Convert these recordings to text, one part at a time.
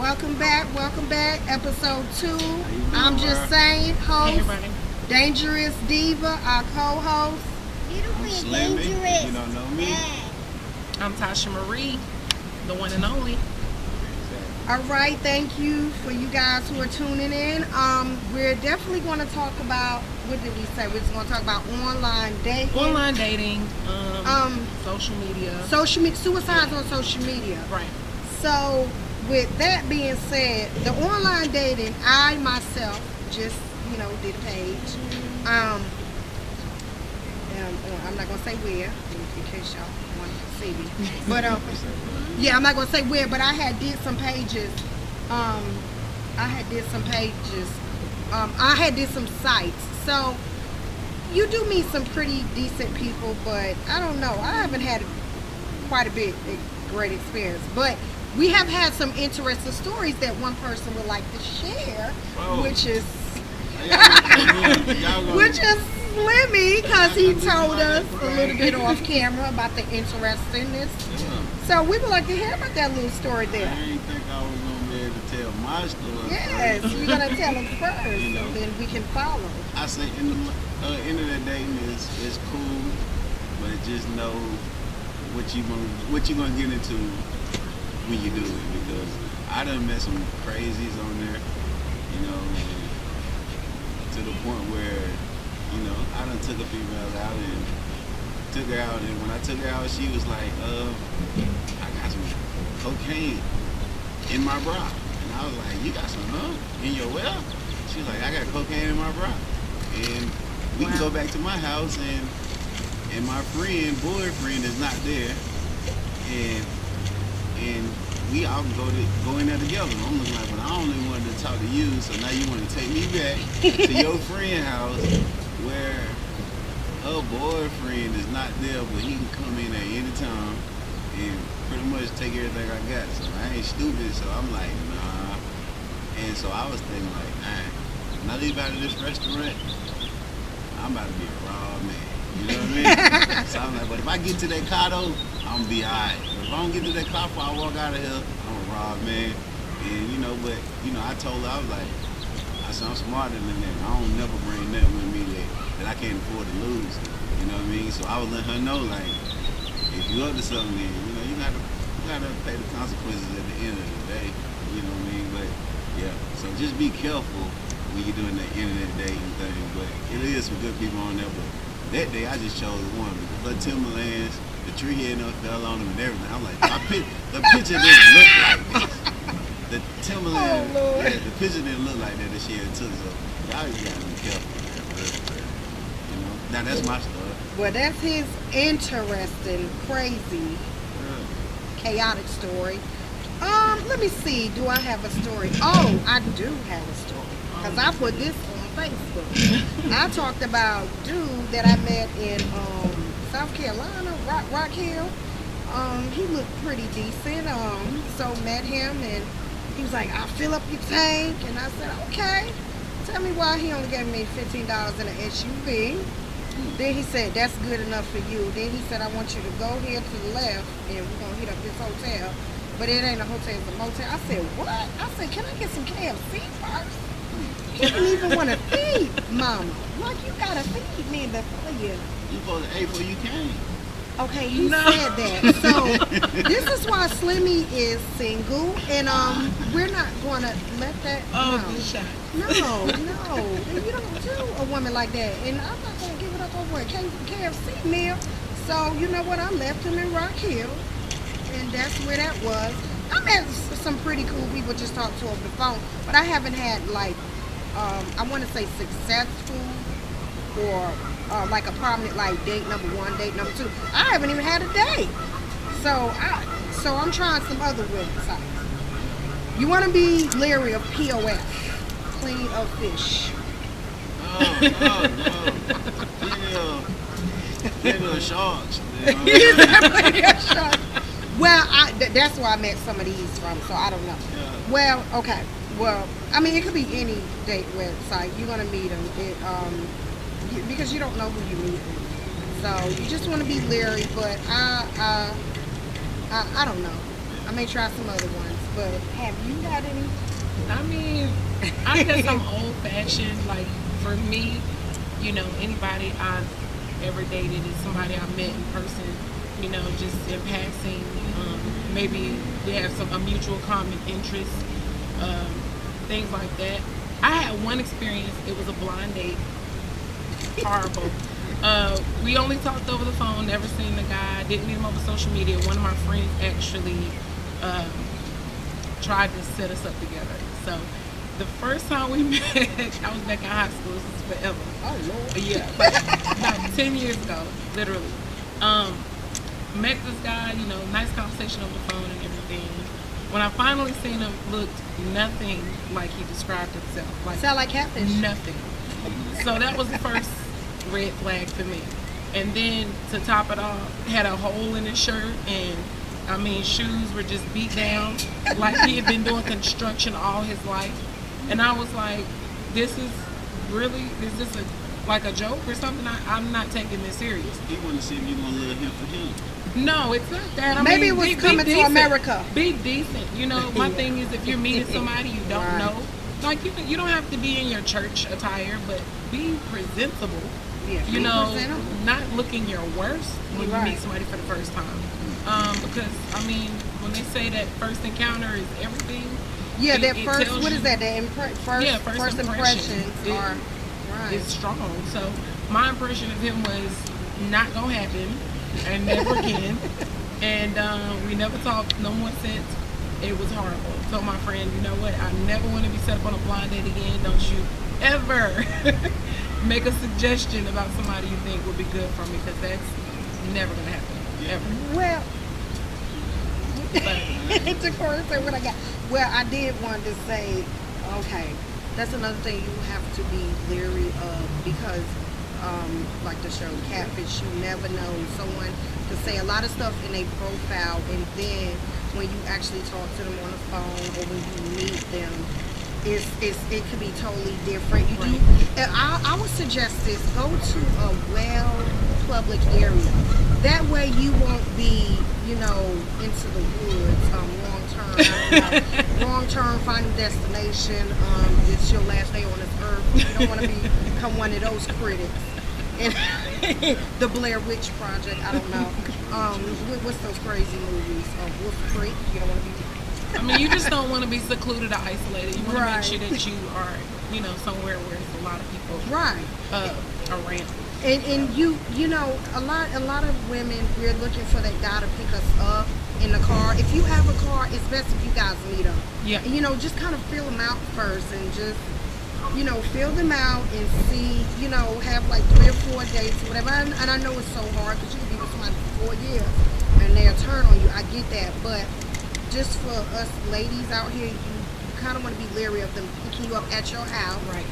Welcome back. Welcome back. Episode 2. How you doing, I'm just saying, Hey, host, everybody. Dangerous Diva, our co-host. I'm Slimmy. If you don't know me. I'm Tasha Marie, the one and only. All right, thank you for you guys who are tuning in. We're definitely going to talk about, what did we say? We're just going to talk about online dating. Online dating, social media. Suicides on social media. Right. So, with that being said, the online dating, I myself just, did a page. I'm not going to say where, in case y'all want to see me. But, yeah, I'm not going to say where, but I had did some pages. I had did some sites. So, you do meet some pretty decent people, but I don't know. I haven't had quite a great experience. But we have had some interesting stories that one person would like to share, which is Slimmy, because he told us a little bit off camera about the interestingness. So we would like to hear about that little story there. I didn't think I was going to be able to tell my story. Yes, you're going to tell us first, and then we can follow. I say end of the dating is cool, but just know what you gonna get into when you do it, because I done met some crazies on there, to the point where, I done took a female out and took her out, and when I took her out, she was like, I got some cocaine in my bra. And I was like, you got some, in your well? She was like, I got cocaine in my bra. And we can go back to my house, and my boyfriend is not there, and we all can go in there together. And I'm looking like, well, I only wanted to talk to you, so now you want to take me back to your friend's house where her boyfriend is not there, but he can come in at any time and pretty much take everything I got. So I ain't stupid, so I'm like, nah. And so I was thinking like, when I leave out of this restaurant, I'm about to be a raw man. You know what I mean? So I'm like, but if I get to that car though, I'm gonna be alright. If I don't get to that car before I walk out of here, I'm a raw man. And I told her, I was like, I said, I'm smarter than that. I don't never bring nothing with me that I can't afford to lose. You know what I mean? So I was letting her know, like, if you up to something, then you gotta pay the consequences at the end of the day. You know what I mean? But yeah, so just be careful when you're doing that internet dating thing. But it is some good people on there. But that day I just chose one because the Timberlands, the tree head fell on them and everything. I'm like, the picture didn't look like this. The Timberland, the picture didn't look like that she had took. So y'all just gotta be careful. Now that's my story. Well, that's his interesting, crazy, chaotic story. Let me see. Do I have a story? Oh, I do have a story. Because I put this on Facebook. I talked about a dude that I met in South Carolina, Rock Hill. He looked pretty decent. So met him and he was like, I'll fill up your tank. And I said, okay. Tell me why he only gave me $15 in an SUV. Then he said, that's good enough for you. Then he said, I want you to go here to the left and we're going to hit up this hotel. But it ain't a hotel, it's a motel. I said, what? I said, can I get some KFC first? He didn't even want to feed Mama. Like, you got to feed me before you. You supposed to eat before you came. Okay, you said that. So, this is why Slimmy is single. And we're not going to let that... No. You don't do a woman like that. And I'm not going to give it up over a KFC meal. So, you know what? I left him in Rock Hill. And that's where that was. I met some pretty cool people just talked to over the phone. But I haven't had, like, I want to say successful or like a prominent, like, date number 1, date number 2. I haven't even had a date. So I'm trying some other websites. You want to be leery of POF. Plenty of fish. Plenty of sharks. Plenty of sharks. Well, that's where I met some of these from, so I don't know. Yeah. Well, okay. Well, I mean, it could be any date website. You're going to meet them because you don't know who you meet. So you just want to be leery, but I don't know. I may try some other ones. but have you had any? I mean, I guess I'm old fashioned. Like for me, anybody I've ever dated is somebody I met in person. Just in passing. Maybe we have a mutual common interest. Things like that. I had one experience. It was a blind date. Horrible. We only talked over the phone. Never seen the guy. Didn't meet him over social media. One of my friends actually tried to set us up together. So the first time we met, I was back in high school. This is forever. Oh Lord. Yeah, about 10 years ago, literally. Met this guy, nice conversation over the phone and everything. When I finally seen him, looked nothing like he described himself. Sound like catfish. Nothing. So that was the first red flag for me. And then to top it off, had a hole in his shirt, and I mean shoes were just beat down like he had been doing construction all his life. And I was like, is this like a joke or something? I'm not taking this serious. He wanted to see if you gonna love him for him. No, it's not that. I Maybe mean, it was be coming to decent. America. Be decent. My thing is, if you're meeting somebody you don't Right. know, like you don't have to be in your church attire, but be presentable. Yeah, be presentable. Not looking your worst when you Right. meet somebody for the first time. Because I mean, when they say that first encounter is everything. Yeah, it- that it first. tells What you- is that? The first impressions It- are right. It's strong. So my impression of him was not gonna happen, and never again. And we never talked no more since. It was horrible. Told my friend, you know what? I never want to be set up on a blind date again. Don't you ever make a suggestion about somebody you think would be good for me, because that's never gonna happen. Ever. Well, But to chorus say what I got. Well, I did want to say, okay, that's another thing you have to be leery of, because, like the show Catfish, you never know. Someone can say a lot of stuff in a profile, and then when you actually talk to them on the phone or when you meet them, it could be totally different. You do. And I would suggest this: go to a public area. That way you won't be, into the woods long term final destination. It's your last day on this earth. You don't want to become one of those critics. And the Blair Witch Project, I don't know. What's those crazy movies? Wolf Creek. You don't want to be. I mean, you just don't want to be secluded or isolated. You want to Right. make sure that you are, somewhere where there's a lot of people Right. around. And a lot of women, we're looking for that guy to pick us up in the car. If you have a car, it's best if you guys meet up. Yeah. And, just kind of feel them out first, and just feel them out and see, have like 3 or 4 dates or whatever. And I know it's so hard because you can be with somebody for 4 years and they'll turn on you. I get that, but just for us ladies out here, you kind of want to be leery of them picking you up at your house. Right.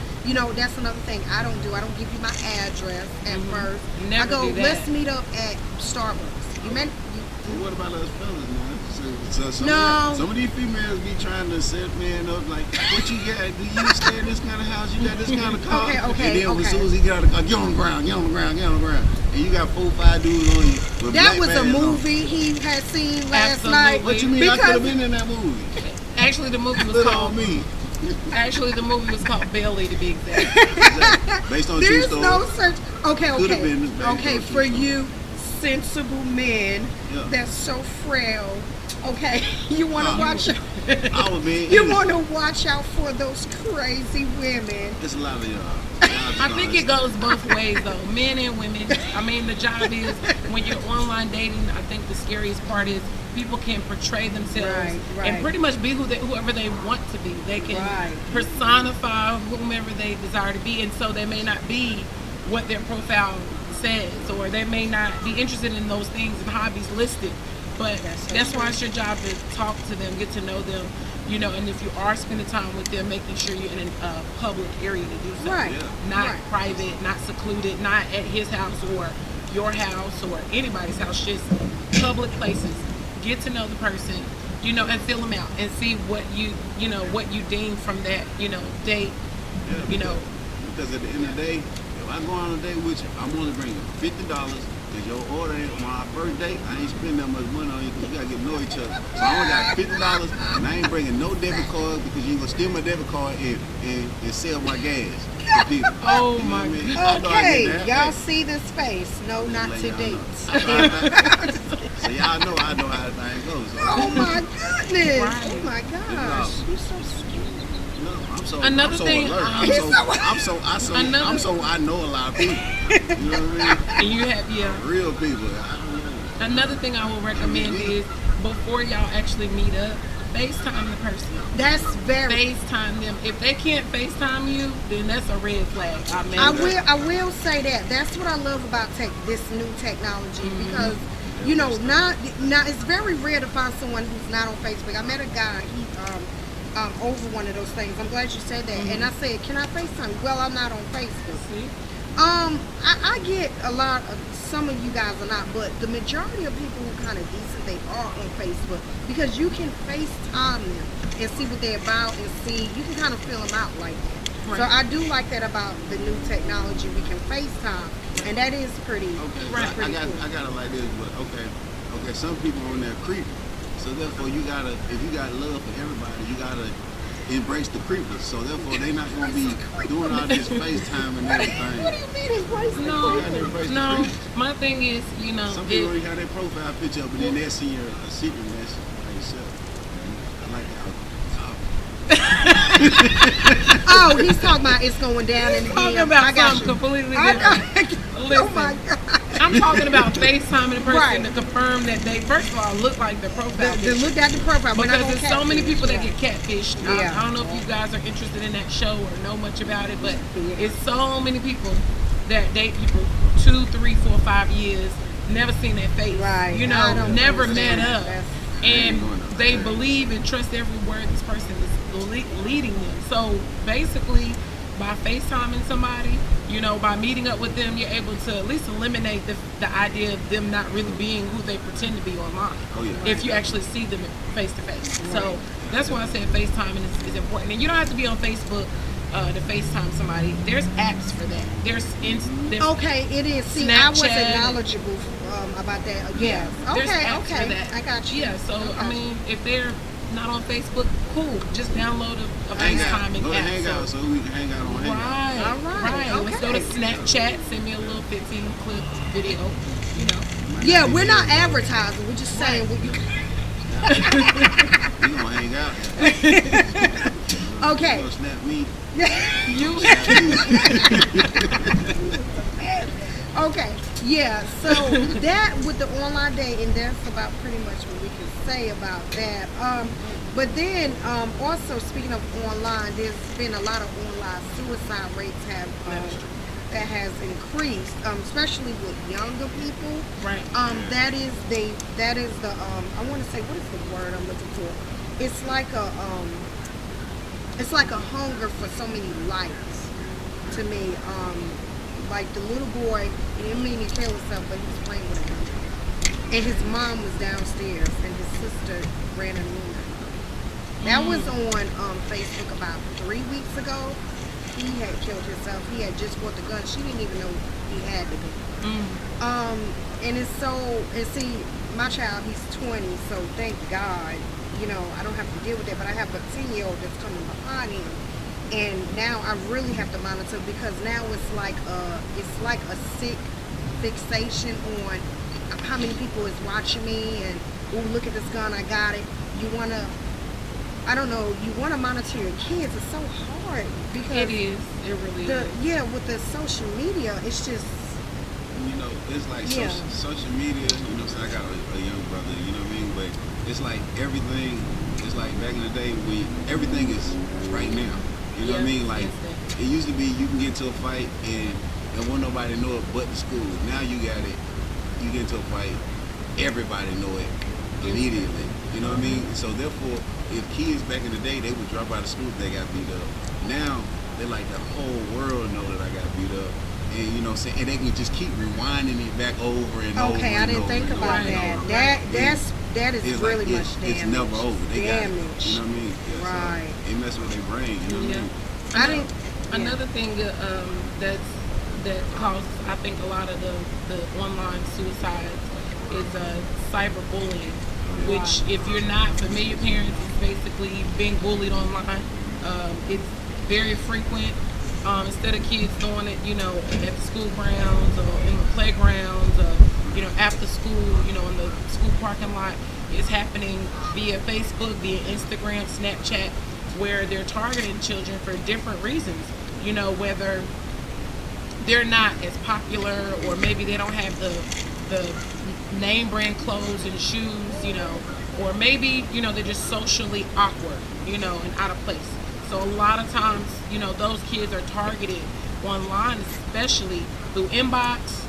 That's another thing I don't do. I don't give you my address at first. Never I go, do that. let's meet up at Starbucks. You meant Well, what about us fellas, man? So No. some of these females be trying to set man up like, what you got? Do you stay in this kind of house? You got this kind of car? Okay, And then as okay. soon as he got out of the car, get on the ground, get on the ground, get on the ground. And you got 4, 5 dudes on you. With that black was a bands on. movie he had seen last Absolutely. night. What you mean? I Because- could have been in that movie. Actually, the movie was Little called. on me. Actually, the movie was called Bailey, to be exact. Exactly. Based on true There's story. no such. Okay, Could've okay, been this okay. bad. For you, sensible men Yeah. that's so frail. Okay, you want to watch. I was being You innocent. want to watch out for those crazy women. It's a lot of y'all. I think it goes both ways, though. Men and women. I mean, the job is, when you're online dating, I think the scariest part is people can portray themselves Right. and pretty much be whoever they want to be. They can Right. personify whomever they desire to be, and so they may not be what their profile says, or they may not be interested in those things and hobbies listed. But that's why it's your job to talk to them, get to know them, and if you are spending time with them, making sure you're in a public area to do so. Right. Yeah. Not Right. private, not secluded, not at his house or your house or anybody's house, just public places. Get to know the person, and feel them out and see what what you deem from that, date, Because at the end of the day, if I go on a date with you, I'm only bringing $50 Cause your order on our birthday, I ain't spending that much money on you because we gotta get to know each other. So I only got $50 and I ain't bringing no debit card because you ain't gonna steal my debit card and sell my gas to people. Oh You know my what I mean? God. I know I Okay, get that. y'all Hey, see this face? No, just not let to y'all date. know. So y'all know I know how things go. So, Oh my goodness! Right. Oh my gosh! You're so sweet. no, Another I'm so thing, alert. I know a lot of people. You know what I mean? And you have, yeah. Real people. Another thing I will recommend is before y'all actually meet up, FaceTime the person. That's very. FaceTime them. If they can't FaceTime you, then that's a red flag. I will say that. That's what I love about this new technology Mm-hmm. because you know not it's very rare to find someone who's not on Facebook. I met a guy. He over one of those things. I'm glad you said that. Mm-hmm. And I said, "Can I FaceTime you?" Well, I'm not on Facebook. See? I get a lot of, some of you guys are not, but the majority of people who kind of decent, they are on Facebook because you can FaceTime them and see what they're about and see, you can kind of fill them out like that. Right. So I do like that about the new technology. We can FaceTime and that is pretty, Okay, Right. pretty I cool. got it like this, but okay. Some people on there creepy, so therefore you gotta, if you got love for everybody, you gotta embrace the creepers. So therefore they not gonna be doing all this FaceTime and What do everything. you mean embrace the No, You gotta embrace the no. creepers. My thing is, you know, Some people already got their profile picture up, and then they'll see a secret message by yourself. I like that. Oh, he's talking about it's going down in the talking DM. about I got something you. completely I different. got Oh Listen. my God. I'm talking about FaceTiming the person Right. to confirm that they, first of all, look like the profile The picture. look at the profile. We're not Because gonna there's so many catfish. people that Yeah. get catfished. Yeah. I don't know if you guys are interested in that show or know much about it, but Yeah. it's so many people that date people 2, 3, 4, 5 years, never seen their face. Right. You I know, don't never understand met that. up. That's- And Ain't they going believe and trust every word this person is leading them. So basically, by FaceTiming somebody, you know, by meeting up with them, you're able to at least eliminate the idea of them not really being who they pretend to be online. Oh, yeah. If you actually see them face to face. So that's why I said FaceTiming is important. And you don't have to be on Facebook to FaceTime somebody. There's apps for that. There's Okay, it is. See, I wasn't Snapchat. knowledgeable about that. Yeah, Yes. there's Okay, apps for okay. that. I got you. Yeah, so Okay. I mean, if they're not on Facebook, cool. Just download a Hang out. FaceTiming Go to app. Hangout so we can hang out on Hangout. Right, All right, right. Let's go to okay. Snapchat. Send me a little 15 clip video. You know. Yeah, we're not advertising. We're just saying what you. We gonna hang out. Okay. You gonna snap me? You. Okay. Yeah. So that with the online dating, that's about pretty much what we can say about that. But then also speaking of online, there's been a lot of online suicide rates that has increased, especially with younger people. Right. That is the I want to say, what is the word I'm looking for? It's like a hunger for so many likes to me. Like the little boy, he didn't mean to kill himself, but he was playing with a gun. And his mom was downstairs, and his sister ran into him. That was on Facebook about 3 weeks ago. He had killed himself. He had just bought the gun. She didn't even know he had the gun. And it's so, and see, my child, he's 20, so thank God, you know, I don't have to deal with that, but I have a 10-year-old that's coming behind him. And now I really have to monitor because now it's like a sick fixation on how many people is watching me and, oh, look at this gun, I got it. You want to, I don't know, you want to monitor your kids. It's so hard because It is. It really is. yeah, with the social media, it's just, You know, it's like Yeah. social media, you know, so I got a young brother, you know what I mean? But it's like everything, it's like back in the day, everything is right now. You know what I mean? Like, it used to be you can get into a fight and won't nobody know it but the school. Now you got it, you get into a fight, everybody know it immediately. You know what I mean? So therefore, if kids back in the day, they would drop out of school if they got beat up. Now, they're like the whole world know that I got beat up. And you know what I'm saying? And they can just keep rewinding it back over and over. okay, I and didn't over think and about over and that. over. That is It's really like much damage. It's never over. They got it. Damage. You know what I mean? Yeah, Right. So it messes with their brain. You know what I Yeah. mean? I didn't. Another thing that's that causes, I think, a lot of the online suicides is cyberbullying, which, if you're not familiar, parents, is basically being bullied online. It's very frequent. Instead of kids doing it, at the school grounds or in the playgrounds, after school, in the school parking lot, it's happening via Facebook, via Instagram, Snapchat, where they're targeting children for different reasons. Whether they're not as popular, or maybe they don't have the name brand clothes and shoes, or maybe, they're just socially awkward, and out of place. So a lot of times, those kids are targeted online, especially through inbox,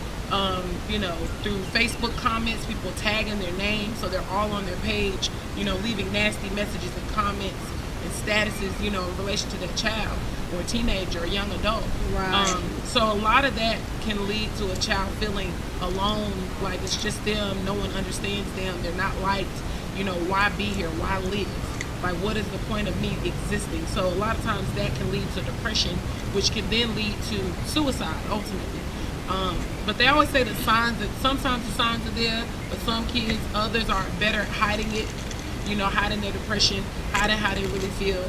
through Facebook comments, people tagging their name, so they're all on their page, leaving nasty messages and comments and statuses, in relation to that child or teenager or young adult. Right. So a lot of that can lead to a child feeling alone, like it's just them, no one understands them, they're not liked, why be here, why live? Like, what is the point of me existing? So a lot of times that can lead to depression, which can then lead to suicide ultimately. But they always say that sometimes the signs are there, but some kids, others are better at hiding it, hiding their depression, hiding how they really feel.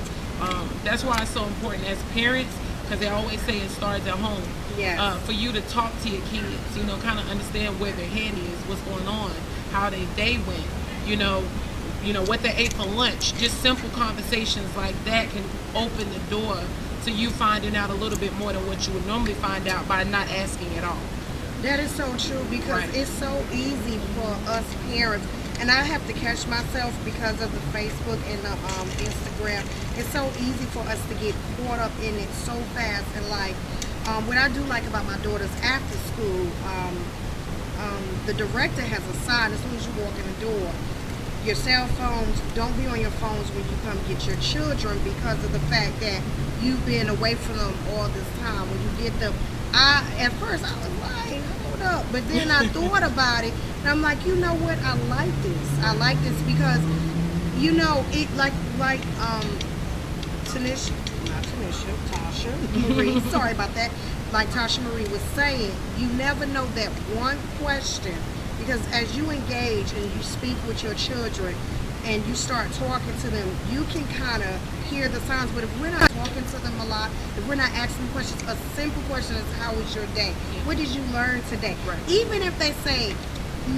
That's why it's so important as parents, because they always say it starts at home. Yes. For you to talk to your kids, kind of understand where their head is, what's going on, how their day went, what they ate for lunch. Just simple conversations like that can open the door to you finding out a little bit more than what you would normally find out by not asking at all. That is so true, because Right. it's so easy for us parents, and I have to catch myself because of the Facebook and the Instagram. It's so easy for us to get caught up in it so fast. And like, what I do like about my daughter's after school, the director has a sign as soon as you walk in the door. Your cell phones, don't be on your phones when you come get your children, because of the fact that you've been away from them all this time. When you get them, at first I was like, hold up, but then I thought about it, and I'm like, you know what, I like this. I like this because, it Tasha Marie, sorry about that. Like Tasha Marie was saying, you never know that one question. Because as you engage and you speak with your children and you start talking to them, you can kind of hear the signs. But if we're not talking to them a lot, if we're not asking questions, a simple question is, how was your day? What did you learn today? Right. Even if they say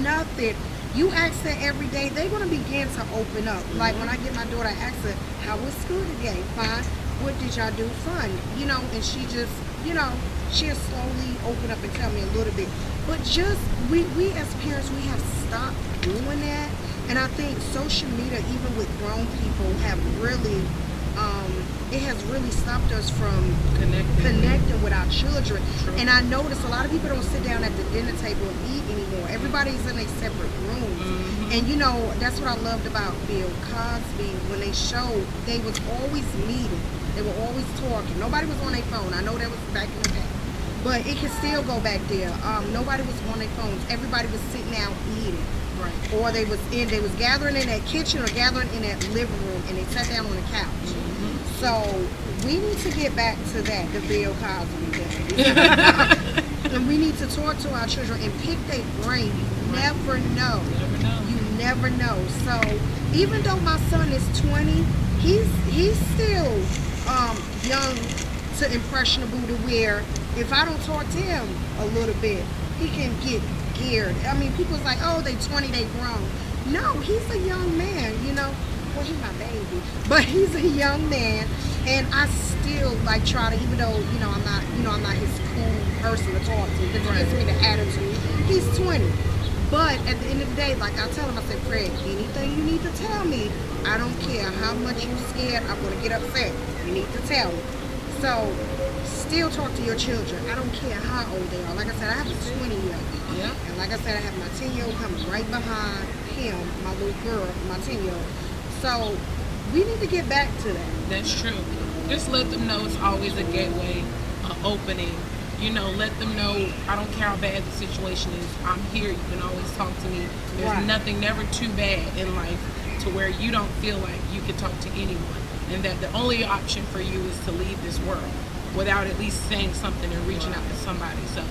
nothing, you ask that every day, they're going to begin to open up. Mm-hmm. Like when I get my daughter, I ask her, how was school today? Fine. What did y'all do? Fun. And she just, she'll slowly open up and tell me a little bit. But just, we as parents, we have stopped doing that. And I think social media, even with grown people, have really, it has really stopped us from connecting with our children. True. And I notice a lot of people don't sit down at the dinner table and eat anymore. Everybody's in their separate rooms. Mm-hmm. And that's what I loved about Bill Cosby. When they showed, they was always meeting. They were always talking. Nobody was on their phone. I know that was back in the day, but it can still go back there. Nobody was on their phones. Everybody was sitting down eating. Right. Or they was gathering in that kitchen or gathering in that living room, and they sat down on the couch. Mm-hmm. So we need to get back to that, the Bill Cosby thing. And we need to talk to our children and pick their brain. You never know. Never know. You never know. So even though my son is 20, he's still young to impressionable, to where if I don't talk to him a little bit, he can get geared. I mean, people's like, oh, they 20, they grown. No, he's a young man, Well, he's my baby, but he's a young man, and I still try to, even though I'm not his cool person to talk to, because he gives me the attitude. He's 20, but at the end of the day, like I tell him, I said, Fred, anything you need to tell me, I don't care how much you're scared, I'm gonna get upset. You need to tell me. So still talk to your children. I don't care how old they are. Like I said, I have a 20-year-old. Yeah. And like I said, I have my 10-year-old coming right behind him, my little girl, my 10-year-old. So we need to get back to that. That's true. Just let them know it's always a gateway, opening. Let them know, I don't care how bad the situation is, I'm here. You can always talk to me. There's Right. nothing, never too bad in life to where you don't feel like you can talk to anyone. And that the only option for you is to leave this world. without at least saying something and reaching out to somebody. So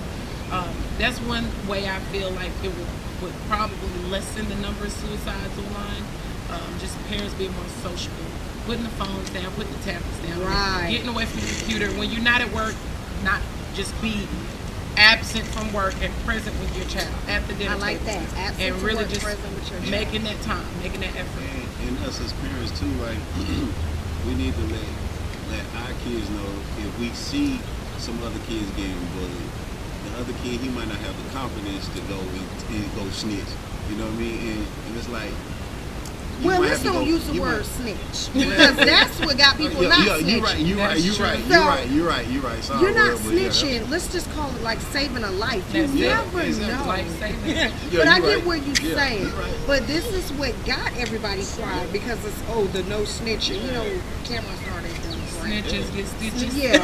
that's one way I feel like it would probably lessen the number of suicides online. Just parents being more sociable, putting the phones down, putting the tablets down, Right. getting away from the computer. When you're not at work, not just be absent from work and present with your child at the dinner I like table. that. Absent And to really work, just present with your child. making that time, making that effort. And us as parents too, like we need to let our kids know if we see some other kids getting bullied, the other kid he might not have the confidence to go and go snitch. You know what I mean? And it's like. you Well, might let's have to don't go- use the you word might- snitch because that's what got people not you're right. snitching. You're right. That's You're true. right. So, You're right. Sorry, You're not Will, but yeah, that's- snitching. Let's just call it like saving a life. You That's it. never Exactly. know. Life saving. Yeah, But I you're get right. what you're Yeah, saying. you're right. But this is what got everybody quiet because it's the no snitching. You know, Cameron started doing right. Snitches get stitches. Yeah,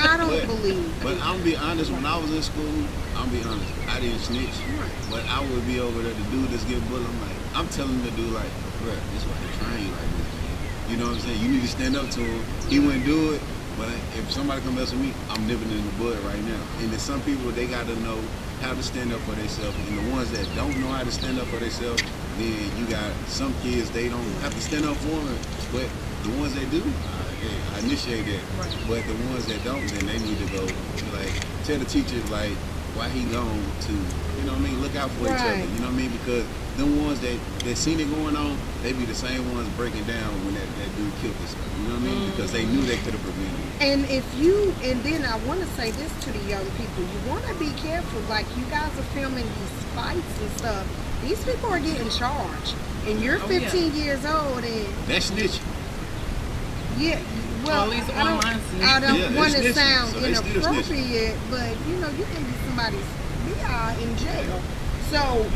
I don't But- believe. But I'm gonna be honest, when I was in school, I didn't snitch. But I would be over there, the dude that's getting bullied, I'm telling the dude like, bruh, this why they train you like this, man. You know what I'm saying? You need to stand up to him. He wouldn't do it, but if somebody come mess with me, I'm nipping in the bud right now. And then some people, they gotta know how to stand up for themselves. And the ones that don't know how to stand up for themselves, then you got some kids, they don't have to stand up for them. But the ones that do, I initiate that. Right. But the ones that don't, then they need to go, like, tell the teacher, like, why he gone to, you know what I mean, look out for each other, Right. you know what I mean, because them ones that seen it going on, they be the same ones breaking down when that dude killed himself, you know what I mean, because they knew they could have prevented it. And then I want to say this to the young people: you want to be careful. Like you guys are filming these fights and stuff. These people are getting charged, and you're Oh, yeah. 15 years old, and That's snitching. yeah. Well, All these I don't, online I don't Yeah, they want to snitching, sound so they still inappropriate, but you know, you can be somebody's BI in jail. So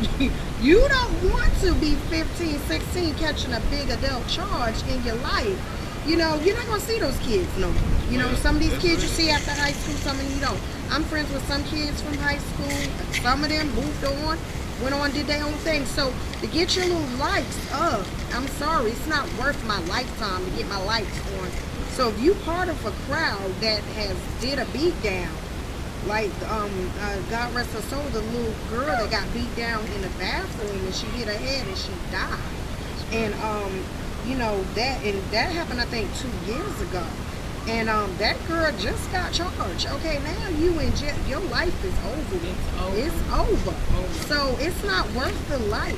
you don't want to be 15, 16 catching a big adult charge in your life. You know, you're not going to see those kids no more. You know, Yeah, some of these that's kids you right. see after high school, some of them you don't. I'm friends with some kids from high school. Some of them moved on, went on, did their own thing. So to get your little likes up, I'm sorry, it's not worth my lifetime to get my likes on. So if you part of a crowd that has did a beat down, like God rest her soul, the little girl that got beat down in the bathroom and she hit her head and she died. And you know that happened I think 2 years ago. And that girl just got charged. Okay, now you in jail. Your life is over. It's over. So it's not worth the likes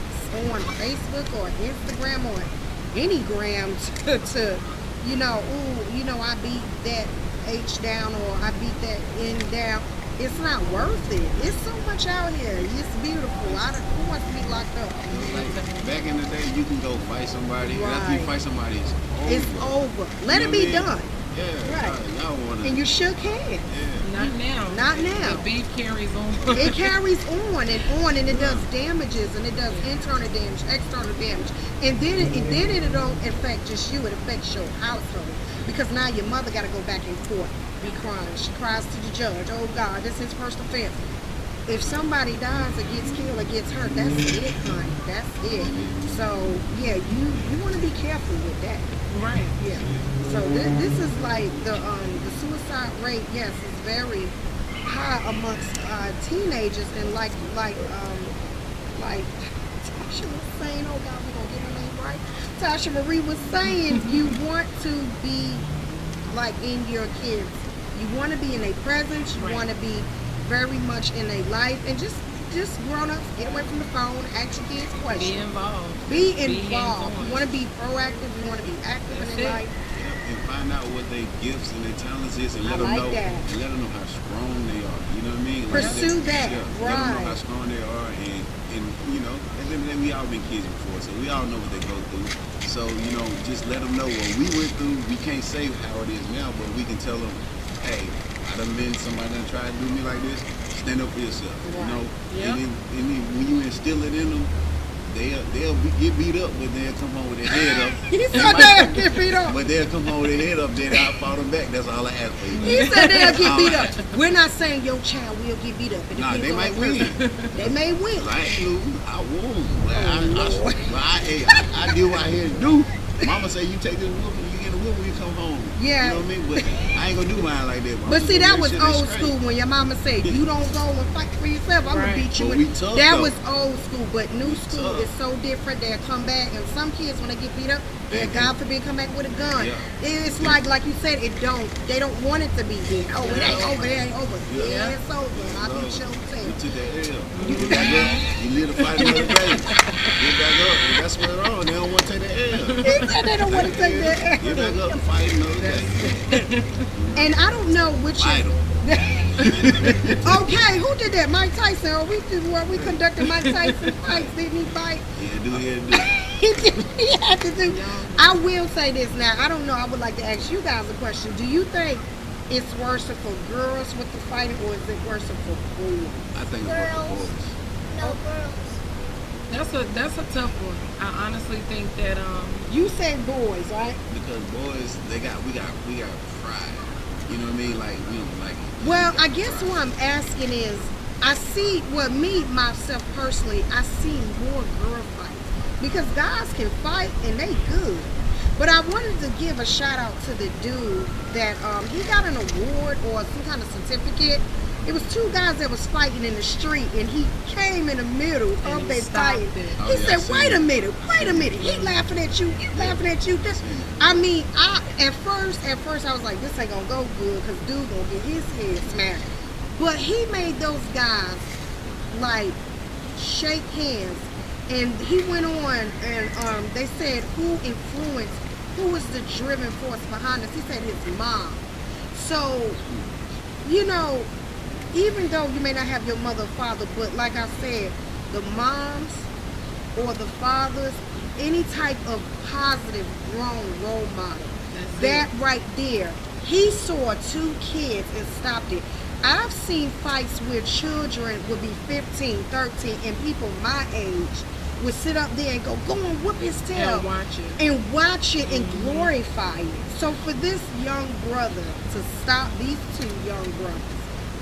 on Facebook or Instagram or any gram to you know, ooh, you know, I beat that H down or I beat that N down. It's not worth it. It's so much out here. It's beautiful. Who wants to be locked up? Like, back in the day, you can go fight somebody, and after you Right. fight somebody, it's over. It's over. Let You it know be what I mean? done. Yeah, Right. y'all wanna. And you shook hands. Yeah. Not now. Not now. The beef carries on. It carries on, and it does damages, and it does internal damage, external damage, and then it don't affect just you. It affects your household because now your mother got to go back in court, be crying. She cries to the judge. Oh God, this is first offense. If somebody dies or gets killed or gets hurt, that's it, honey. That's it. So yeah, you want to be careful with that. Right. Yeah. So this is like the suicide rate. Yes, is very high amongst teenagers, and like Tasha was saying. Oh God, we're gonna get her name right. Tasha Marie was saying, you want to be like in your kids. You want to be in their presence. You Right. want to be very much in their life, and just grown ups, get away from the phone, ask your kids Be questions. involved. Be Be involved. hands-on. You want to be proactive. You want to be active That's in their it. life. And find out what their gifts and their talents is, and I let them like know. that. And let them know how strong they are. You know what I mean? Pursue that, Yeah, let them know right. how strong they are, and you know, at the end of the day, we all been kids before, so we all know what they go through. So you know, just let them know what we went through. We can't say how it is now, but we can tell them, hey, I done been somebody that tried to do me like this. Stand up for yourself. You know, Yeah. and then when you instill it in them, get beat up, but they'll come home with their head up. He said they'll get beat up. But they'll come home with their head up, then I'll fall them back. That's all I ask for you. He said they'll get beat up. We're not saying your child will get beat up. It Nah, depends they on might the win. person. They may win. I ain't lose. I won. But Oh, Lord. I do what I had to do. Mama say you take this whooping, you get a whooping, you come home. Yeah. You know what I mean? But I ain't gonna do mine like that. But see, that was shit old straight. school when your mama said, you don't go and fight for yourself, I'm Right. gonna beat you. But in." we tough, That though. was old school, but new We school tough. is so different. They'll come back, and some kids, when they get beat up, They they'll, can- God forbid, come back with a gun. Yeah. It's like you said, they don't want it to be it. Oh, it ain't over, it ain't over. Yeah. Yeah, it's over. I So, beat your you tail. took that L. You get back up. You live to fight another day. Get back up. If that's what's wrong. They don't want to take the L. He said they don't want to take that. Get back up and fight another day. And I don't know which Fight is. 'em. Okay, who did that? Mike Tyson. Or we conducted Mike Tyson fights? Didn't he fight? Yeah, do it. He had to do. I will say this now. I don't know. I would like to ask you guys a question. Do you think it's worse for girls with the fighting, or is it worse for boys? I think it's worth the boys. No girls. That's a tough one. I honestly think that You said boys, right? Because boys, we got pride. You know what I mean? Like we don't like it. Well, We got I guess pride. what I'm asking is, I see, well, me, myself personally, I see more girl fights. Because guys can fight and they good. But I wanted to give a shout out to the dude that he got an award or some kind of certificate. It was two guys that was fighting in the street, and he came in the middle And of he their stopped fight. it. Oh, He yeah, I said, seen wait a it. minute. He laughing at you, you laughing at you. This, I mean, at first I was like, this ain't gonna go good, because dude gonna get his head smashed. But he made those guys like shake hands, and he went on, and they said who was the driving force behind this. He said his mom. So, you know, even though you may not have your mother or father, but like I said, the moms or the fathers, any type of positive grown role model, that right there, he saw two kids and stopped it. I've seen fights where children would be 15, 13, and people my age would sit up there and go and whoop his tail and watch it. and watch it and glorify it. So for this young brother to stop these two young brothers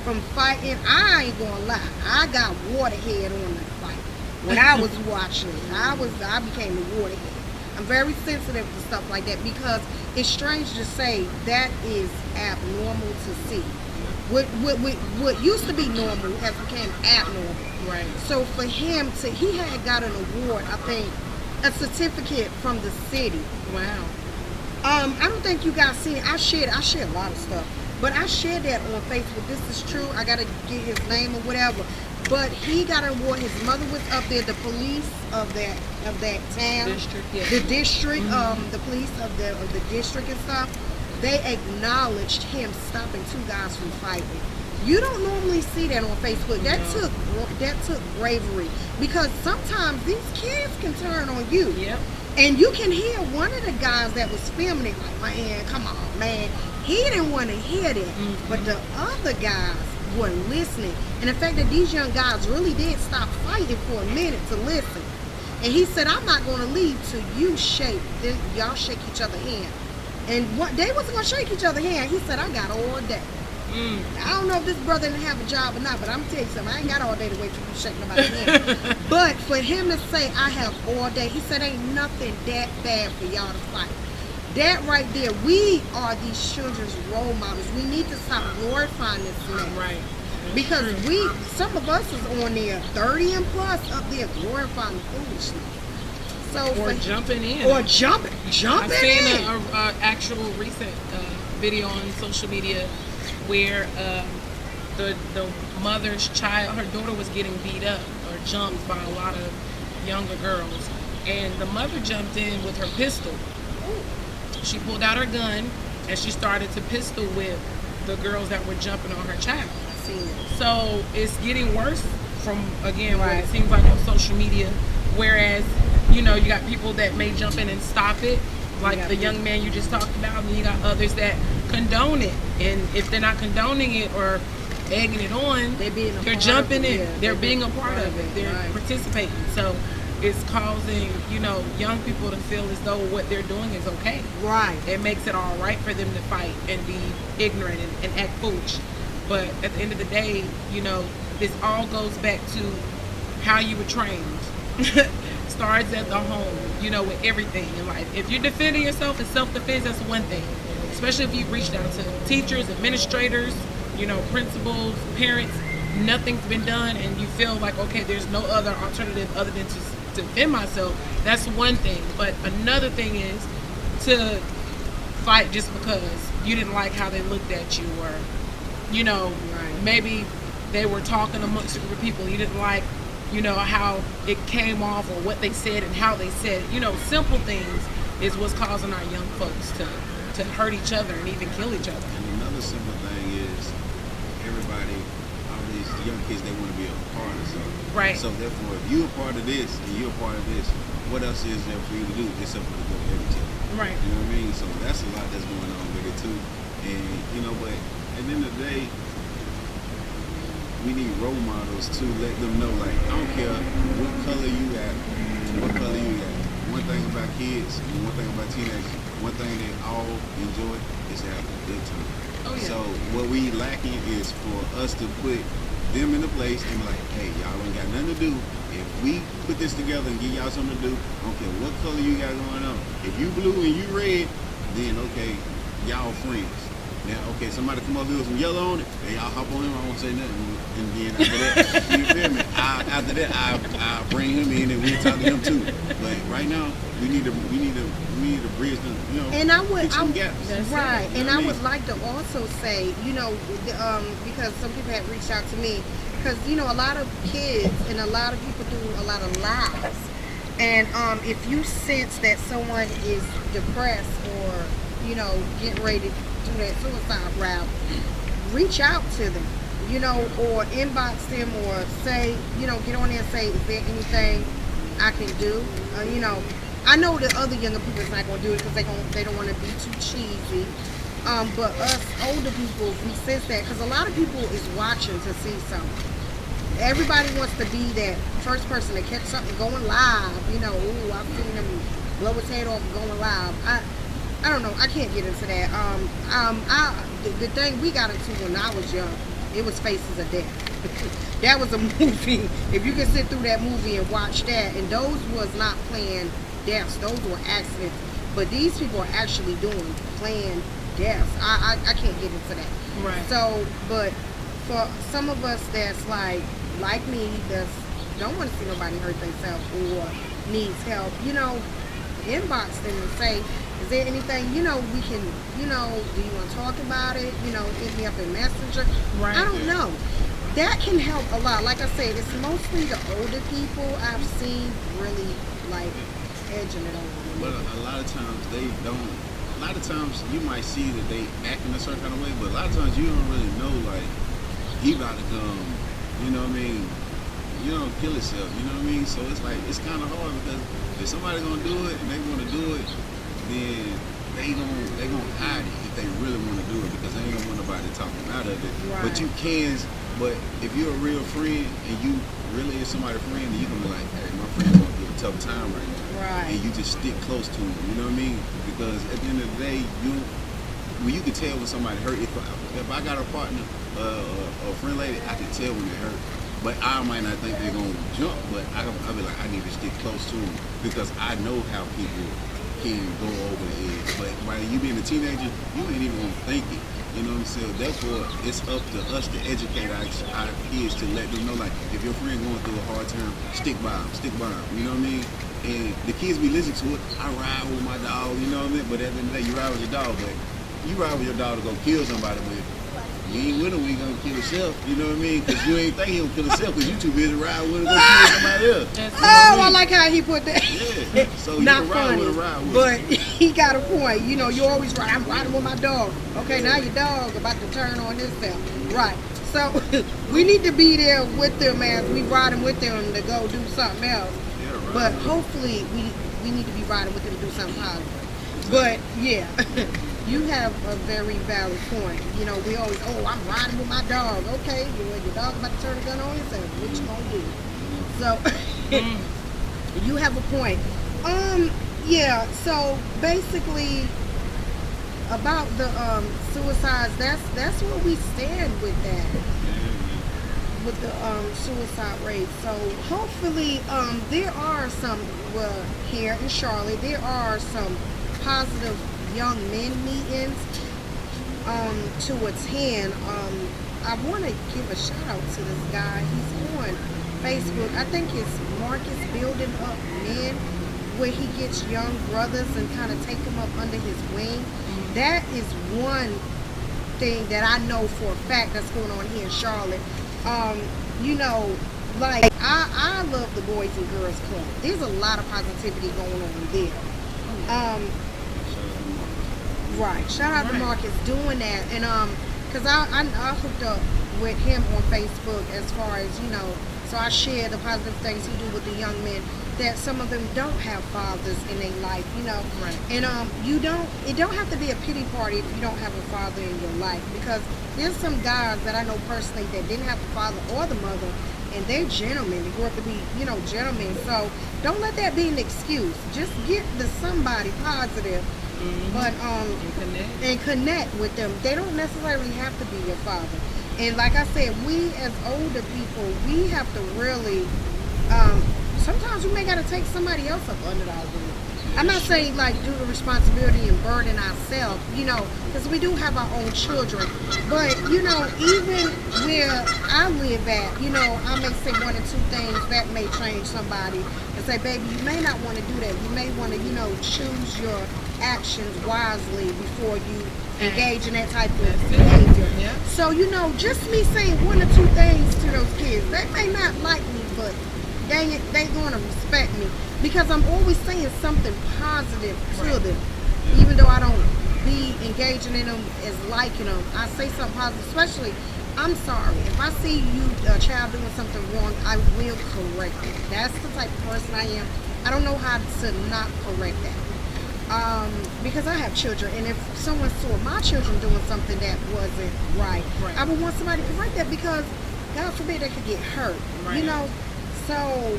from fighting, I ain't gonna lie, I got waterhead on the fight. When I was watching it, I became a waterhead. I'm very sensitive to stuff like that because it's strange to say that is abnormal to see. What used to be normal has become abnormal. Right. So for him he had got an award, I think, a certificate from the city. Wow. I don't think you guys seen it. I shared a lot of stuff, but I shared that on Facebook. This is true. I gotta get his name or whatever. But he got an award. His mother was up there. The police of that town, District, yeah. the district, the police of the district and stuff. They acknowledged him stopping two guys from fighting. You don't normally see that on Facebook. That took bravery, because sometimes these kids can turn on you. Yep. And you can hear one of the guys that was filming it like, man, come on, man. He didn't want to hear that. But the other guys weren't listening. And the fact that these young guys really did stop fighting for a minute to listen. And he said, I'm not going to leave till y'all shake each other's hand. And they wasn't going to shake each other's hand. He said, I got all day. I don't know if this brother didn't have a job or not, but I'm telling you something, I ain't got all day to wait till you shake nobody's hand. But for him to say, I have all day, he said, ain't nothing that bad for y'all to fight. That right there, we are these children's role models. We need to stop glorifying this man. Right. Because some of us is on there 30 and plus up there glorifying foolishness. So Or for- jumping in. Or jumping I've seen in. a actual recent video on social media where the mother's child, her daughter was getting beat up or jumped by a lot of younger girls, and the mother jumped in with her pistol. She pulled out her gun and she started to pistol whip the girls that were jumping on her child. So it's getting worse from, again, what it seems like on social media, whereas, you know, you got people that may jump in and stop it, like the young man you just talked about, and you got others that condone it. And if they're not condoning it or egging it on, they're jumping in. They're being a part of it. They're participating. So it's causing, you know, young people to feel as though what they're doing is okay. Right. It makes it all right for them to fight and be ignorant and act foolish. But at the end of the day, you know, this all goes back to how you were trained. starts at the home, you know, with everything in life. If you're defending yourself in self-defense, that's one thing. Especially if you've reached out to teachers, administrators, you know, principals, parents, nothing's been done, and you feel like, okay, there's no other alternative other than to defend myself. That's one thing. But another thing is to fight just because you didn't like how they looked at you, or, you know, maybe they were talking amongst a group of people. You didn't like, you know, how it came off, or what they said and how they said it. You know, simple things is what's causing our young folks to hurt each other and even kill each other. And another simple thing is everybody, all these young kids, they want to be a part of something. Right. So therefore, if you're a part of this and you're a part of this, what else is there for you to do except for to go to every team? Right. You know what I mean? So that's a lot that's going on with it too. And you know, but at the end of the day, we need role models to let them know, like, I don't care what color you got, what color you got. One thing about kids, and one thing about teenagers, one thing they all enjoy is having a good time. Oh, yeah. So what we lacking is for us to put them in a place and be like, hey, y'all ain't got nothing to do. If we put this together and give y'all something to do, I don't care what color you got going on. If you blue and you red, then okay, y'all friends. Now, okay, somebody come up here with some yellow on it, then y'all hop on him, I won't say nothing. And then after that, you feel me? After that, I bring him in and we'll talk to him too. But right now, we need to bridge them, you know, And I would, fix some gaps. right, You and know what I mean? would like to also say, you know, because some people have reached out to me, because you know, a lot of kids and a lot of people do a lot of lies, and if you sense that someone is depressed or, you know, getting ready to do that suicide route, reach out to them, you know, or inbox them, or say, you know, get on there and say, is there anything I can do? You know, I know the other younger people is not going to do it because they don't want to be too cheesy. But us older people, we sense that, because a lot of people is watching to see something. Everybody wants to be that first person to catch something going live. You know, ooh, I've seen him blow his head off going live. I don't know. I can't get into that. The thing we got into when I was young, it was Faces of Death. That was a movie. If you can sit through that movie and watch that, and those was not planned deaths, those were accidents. But these people are actually doing planned deaths. I can't get into that. Right. So, but for some of us that's like me, that's don't want to see nobody hurt themselves or needs help, you know, inbox them and say, is there anything, you know, we can, you know, do you want to talk about it? You know, hit me up in Messenger. Right. I don't know. That can help a lot. Like I said, it's mostly the older people I've seen really like edging it over. But a lot of times they don't. A lot of times you might see that they act in a certain kind of way, but a lot of times you don't really know, like, he about to come, you know what I mean? You don't kill yourself, you know what I mean? So it's like, it's kind of hard, because if somebody gonna do it and they want to do it, then they gonna hide it if they really want to do it, because they ain't gonna want nobody talking out of it. Right. But you can. But if you're a real friend and you really is somebody's friend, then you can be like, hey, my friend's going through a tough time right now. Right. And you just stick close to them, you know what I mean? Because at the end of the day, you can tell when somebody hurt. If I got a partner, a friend lady, I can tell when they hurt. But I might not think they're going to jump, but I'll be like, I need to stick close to them, because I know how people can go over the edge. But while you being a teenager, you ain't even going to think it. You know what I'm saying? Therefore, it's up to us to educate our kids, to let them know, like, if your friend going through a hard time, stick by them, you know what I mean? And the kids be listening to it. I ride with my dog, you know what I mean? But at the end of the day, you ride with your dog, but you ride with your dog to go kill somebody, but you ain't with him when you gonna kill yourself, you know what I mean? Because you ain't think he'll kill himself, because you too busy riding with him to go kill somebody else. Oh, I like how he put that. Yeah, so you Not can ride funny, with a ride with but he got a point. You know, you always ride. I'm riding with my dog. Okay, now your dog about to turn on himself. Right. So we need to be there with them as we riding with them to go do something else. Yeah, right. But hopefully we need to be riding with them to do something positive. But yeah, you have a very valid point. You know, we always, I'm riding with my dog. Okay, your dog's about to turn a gun on himself. What you gonna do? So you have a point. Yeah. So basically, about the suicides, that's where we stand with that. with the suicide rate. So hopefully, there are some. Well, here in Charlotte, there are some positive young men meetings to attend. I want to give a shout out to this guy. He's on Facebook. I think it's Marcus Building Up Men, where he gets young brothers and kind of take them up under his wing. That is one thing that I know for a fact that's going on here in Charlotte. You know, like I love the Boys and Girls Club. There's a lot of positivity going on there. Right. Shout out to Marcus doing that, and cause I hooked up with him on Facebook as far as so I share the positive things he do with the young men. That some of them don't have fathers in their life, Right. And it don't have to be a pity party if you don't have a father in your life, because there's some guys that I know personally that didn't have the father or the mother, and they're gentlemen. They grew up to be, gentlemen. So don't let that be an excuse. Just get to somebody positive, but and connect with them. They don't necessarily have to be your father. And like I said, we as older people, we have to really. Sometimes we may gotta take somebody else up under our roof. I'm not saying like do the responsibility and burden ourselves, because we do have our own children. But even where I live at, I may say one or two things that may change somebody and say, baby, you may not want to do that. You may want to, choose your actions wisely before you engage in that type of behavior. Yeah. So, just me saying one or two things to those kids, they may not like me, but they going to respect me because I'm always saying something positive to them. Even though I don't be engaging in them as liking them, I say something positive. Especially, I'm sorry. If I see a child doing something wrong, I will correct it. That's the type of person I am. I don't know how to not correct that. Because I have children, and if someone saw my children doing something that wasn't right, I would want somebody to correct that, because God forbid they could get hurt. Right. So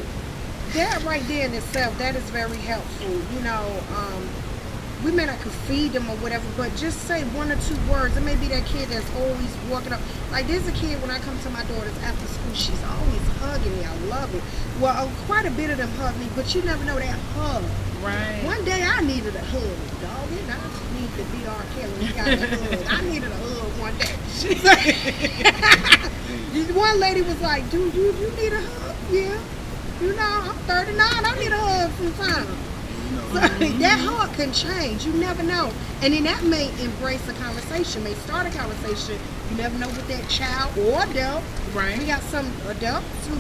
that right there in itself, that is very helpful. We may not could feed them or whatever, but just say one or two words. It may be that kid that's always walking up. Like there's a kid when I come to my daughter's after school, she's always hugging me. I love it. Well, quite a bit of them hug me, but you never know that hug. Right. One day I needed a hug, dog. And I need to be R. Kelly. We got a hug. I needed a hug one day. One lady was like, "Dude, you need a hug?" Yeah. I'm 39. I need a hug sometimes. So that hug can change. You never know. And then that may embrace a conversation, may start a conversation. You never know with that child or adult. Right. We got some adults who,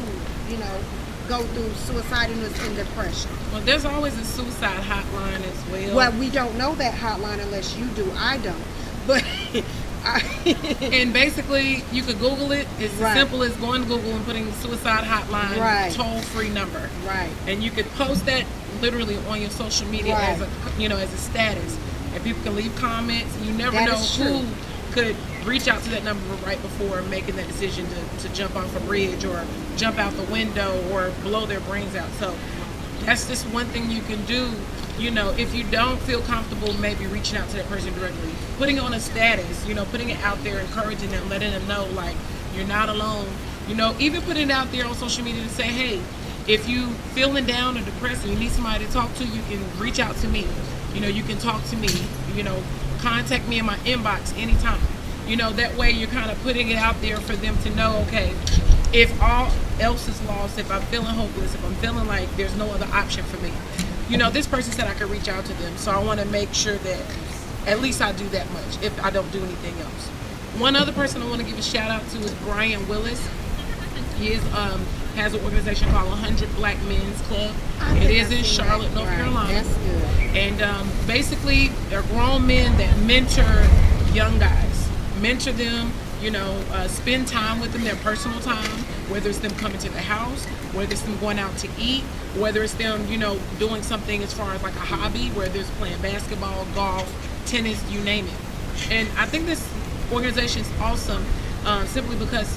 go through suicidalness and depression. Well, there's always a suicide hotline as well. Well, we don't know that hotline unless you do. I don't. But and basically, you could Google it. It's as simple as going to Google and putting suicide hotline toll-free number. Right. And you could post that literally on your social media as a status, and people can leave comments. You never know who could reach out to that number right before making that decision to jump off a bridge or jump out the window or blow their brains out. So that's just one thing you can do. If you don't feel comfortable maybe reaching out to that person directly, putting on a status, putting it out there, encouraging them, letting them know like you're not alone. Even putting it out there on social media to say, hey, if you feeling down or depressed and you need somebody to talk to, you can reach out to me. You can talk to me. Contact me in my inbox anytime. That way you're kind of putting it out there for them to know, okay, if all else is lost, if I'm feeling hopeless, if I'm feeling like there's no other option for me, this person said I could reach out to them. So I want to make sure that at least I do that much if I don't do anything else. One other person I want to give a shout out to is Brian Willis. He has an organization called 100 Black Men's Club. It is in Charlotte, North Carolina. That's good. And basically, they're grown men that mentor young guys. Mentor them, spend time with them, their personal time, whether it's them coming to the house, whether it's them going out to eat, whether it's them, doing something as far as like a hobby, whether it's playing basketball, golf, tennis, you name it. And I think this organization is awesome simply because,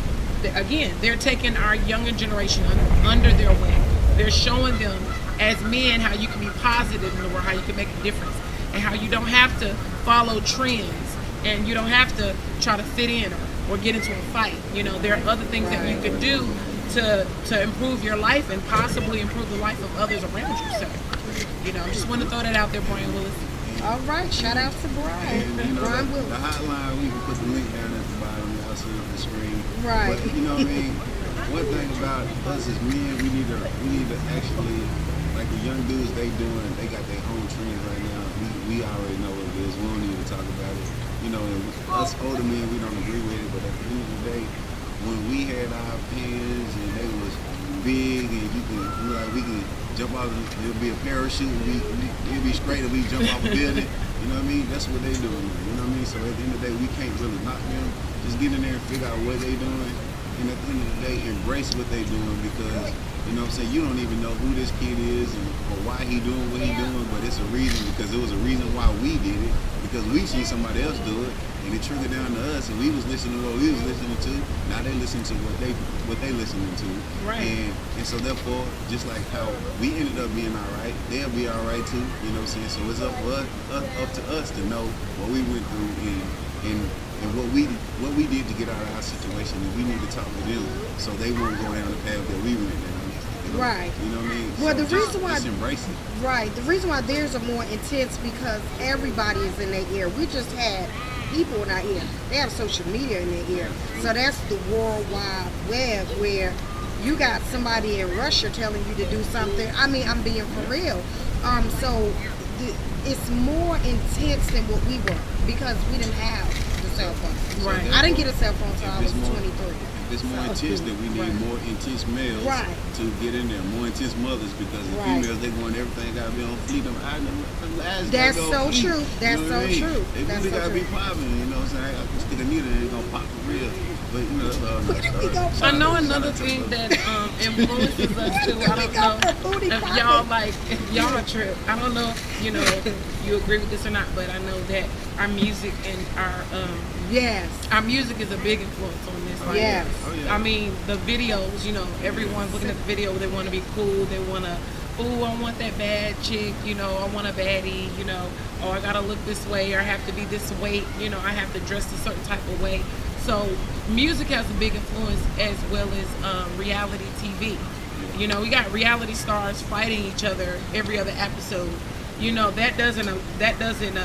again, they're taking our younger generation under their wing. They're showing them as men how you can be positive in the world, how you can make a difference, and how you don't have to follow trends and you don't have to try to fit in or get into a fight. You know, there are other things that you could do to improve your life and possibly improve the life of others around you. So, you know, just want to throw that out there, Brian Willis. All right, shout out to Brian. And, you know, Brian the Willis. hotline, we can put the link down at the bottom. Y'all see it on the screen. Right. But you know what I mean? One thing about us as men, we need to actually, like the young dudes, they got their own trends right now. We already know what it is. We don't need to talk about it. You know, and us older men, we don't agree with it. But at the end of the day, when we had our opinions and they was big and we can jump out, it'll be a parachute, it'll be straight and we jump off a building. You know what I mean? That's what they doing. You know what I mean? So at the end of the day, we can't really knock them. Just get in there and figure out what they doing. And at the end of the day, embrace what they doing because, you know what I'm saying, you don't even know who this kid is or why he doing what he doing, but it's a reason because it was a reason why we did it because we seen somebody else do it and it trickled down to us and we was listening to what we was listening to. Now they listen to what they listening to. Right. And so therefore, just like how we ended up being all right, they'll be all right too. You know what I'm saying? So it's up to us to know what we went through and what we did to get out of our situation, and we need to talk to them so they won't go down the path that we went down. You know? Right. You know what I mean? Well, so the reason why just embrace it. Right. The reason why theirs are more intense because everybody is in their ear. We just had people in our ear. They have social media in their ear. So that's the World Wide Web where you got somebody in Russia telling you to do something. I mean, I'm being for real. It's more intense than what we were because we didn't have the cell phone. Right. I didn't get a cell phone until I was If it's more- 23. It's more intense that we need more intense males Right. to get in there, more intense mothers because the Right. females, they want everything got to be on fleek. That's so true. That's so true. They That's really so got to be true. popping, you know what I'm saying? I can stick a needle and it's going to pop for real. But, you know, We I know another thing that influences us too. I don't know if y'all if y'all are trip. I don't know if you agree with this or not, but I know that our music and Yes. our music is a big influence on this. Like, Yes. Oh, yeah. I mean, the videos, everyone's looking at the video, they want to be cool, they want to, oh, I want that bad chick, I want a baddie, or I got to look this way, or I have to be this weight, I have to dress a certain type of way. So music has a big influence as well as reality TV. We got reality stars fighting each other every other episode. That doesn't